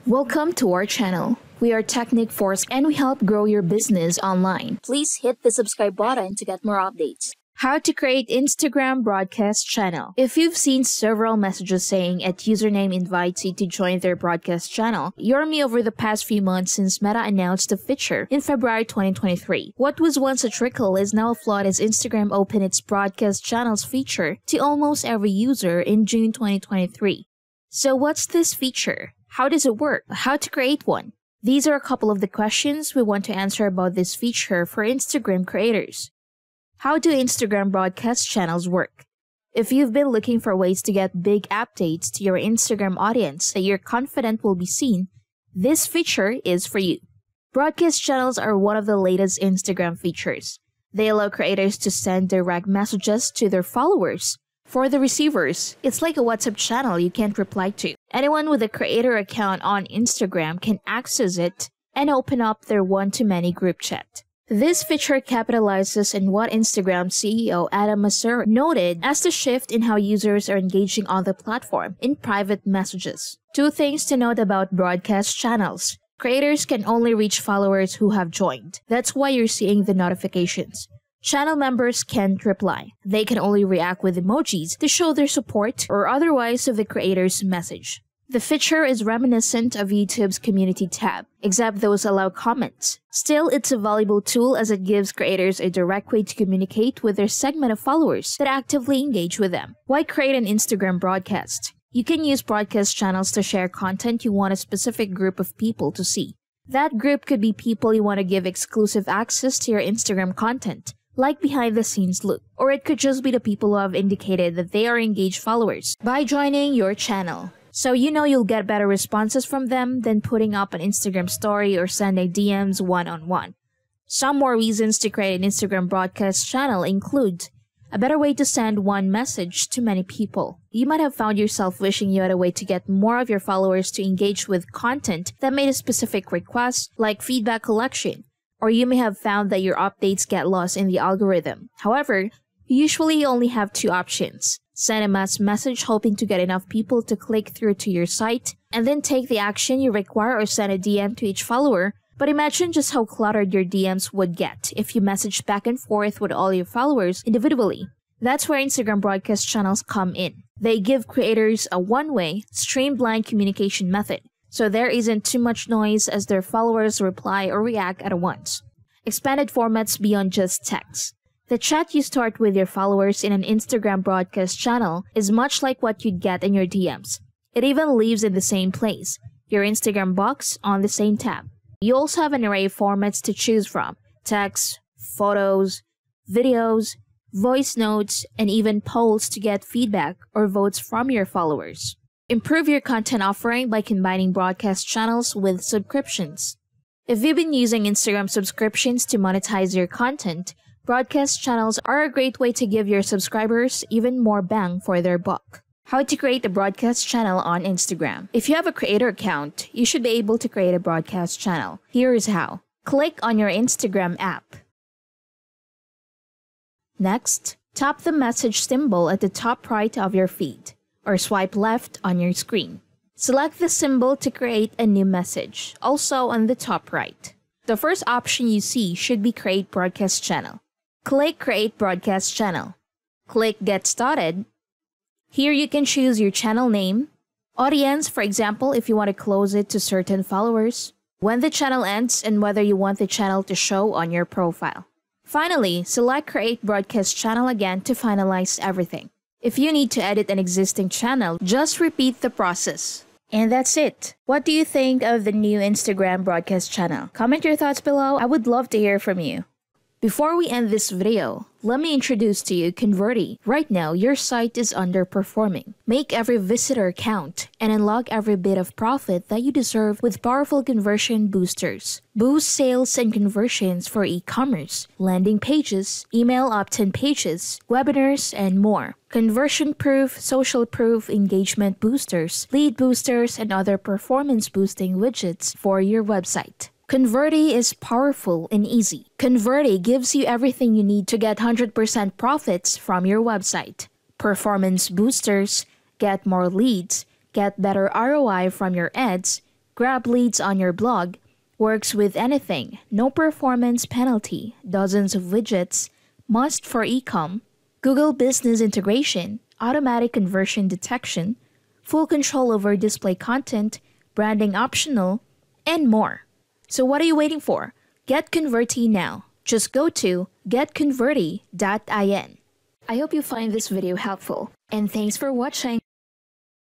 Welcome to our channel. We are Technic Force and we help grow your business online. Please hit the subscribe button to get more updates. How to create Instagram broadcast channel. If you've seen several messages saying a username invites you to join their broadcast channel, you're me over the past few months since Meta announced the feature in February 2023. What was once a trickle is now a flood as Instagram opened its broadcast channels feature to almost every user in June 2023. So what's this feature? How does it work? How to create one? These are a couple of the questions we want to answer about this feature for Instagram creators. How do Instagram broadcast channels work? If you've been looking for ways to get big updates to your Instagram audience that you're confident will be seen, this feature is for you. Broadcast channels are one of the latest Instagram features. They allow creators to send direct messages to their followers. For the receivers, it's like a WhatsApp channel you can't reply to. Anyone with a creator account on Instagram can access it and open up their one-to-many group chat. This feature capitalizes on what Instagram CEO Adam Mosseri noted as the shift in how users are engaging on the platform in private messages. Two things to note about broadcast channels. Creators can only reach followers who have joined. That's why you're seeing the notifications. Channel members can't reply. They can only react with emojis to show their support or otherwise to the creator's message. The feature is reminiscent of YouTube's community tab, except those allow comments. Still, it's a valuable tool as it gives creators a direct way to communicate with their segment of followers that actively engage with them. Why create an Instagram broadcast? You can use broadcast channels to share content you want a specific group of people to see. That group could be people you want to give exclusive access to your Instagram content, like behind-the-scenes look. Or it could just be the people who have indicated that they are engaged followers by joining your channel. So you know you'll get better responses from them than putting up an Instagram story or sending DMs one-on-one. Some more reasons to create an Instagram broadcast channel include a better way to send one message to many people. You might have found yourself wishing you had a way to get more of your followers to engage with content that made a specific request, like feedback collection. Or you may have found that your updates get lost in the algorithm. However, you usually only have two options. Send a mass message hoping to get enough people to click through to your site, and then take the action you require or send a DM to each follower. But imagine just how cluttered your DMs would get if you message back and forth with all your followers individually. That's where Instagram broadcast channels come in. They give creators a one-way, streamlined communication method, so there isn't too much noise as their followers reply or react at once. Expanded formats beyond just text. The chat you start with your followers in an Instagram broadcast channel is much like what you'd get in your DMs. It even lives in the same place, your Instagram box on the same tab. You also have an array of formats to choose from: text, photos, videos, voice notes, and even polls to get feedback or votes from your followers. Improve your content offering by combining broadcast channels with subscriptions. If you've been using Instagram subscriptions to monetize your content, broadcast channels are a great way to give your subscribers even more bang for their buck. How to create a broadcast channel on Instagram. If you have a creator account, you should be able to create a broadcast channel. Here is how. Click on your Instagram app. Next, tap the message symbol at the top right of your feed, or swipe left on your screen. Select the symbol to create a new message, also on the top right. The first option you see should be Create Broadcast Channel. Click Create Broadcast Channel. Click Get Started. Here you can choose your channel name, audience, for example, if you want to close it to certain followers, when the channel ends, and whether you want the channel to show on your profile. Finally, select Create Broadcast Channel again to finalize everything. If you need to edit an existing channel, just repeat the process. And that's it. What do you think of the new Instagram broadcast channel? Comment your thoughts below. I would love to hear from you. Before we end this video, let me introduce to you Converti. Right now, your site is underperforming. Make every visitor count and unlock every bit of profit that you deserve with powerful conversion boosters. Boost sales and conversions for e-commerce, landing pages, email opt-in pages, webinars, and more. Conversion-proof, social-proof engagement boosters, lead boosters, and other performance-boosting widgets for your website. Converti is powerful and easy. Converti gives you everything you need to get 100% profits from your website. Performance boosters, get more leads, get better ROI from your ads, grab leads on your blog, works with anything, no performance penalty, dozens of widgets, must for e-com, Google Business integration, automatic conversion detection, full control over display content, branding optional, and more. So what are you waiting for? Get Converti now. Just go to getconverti.in. I hope you find this video helpful, and thanks for watching.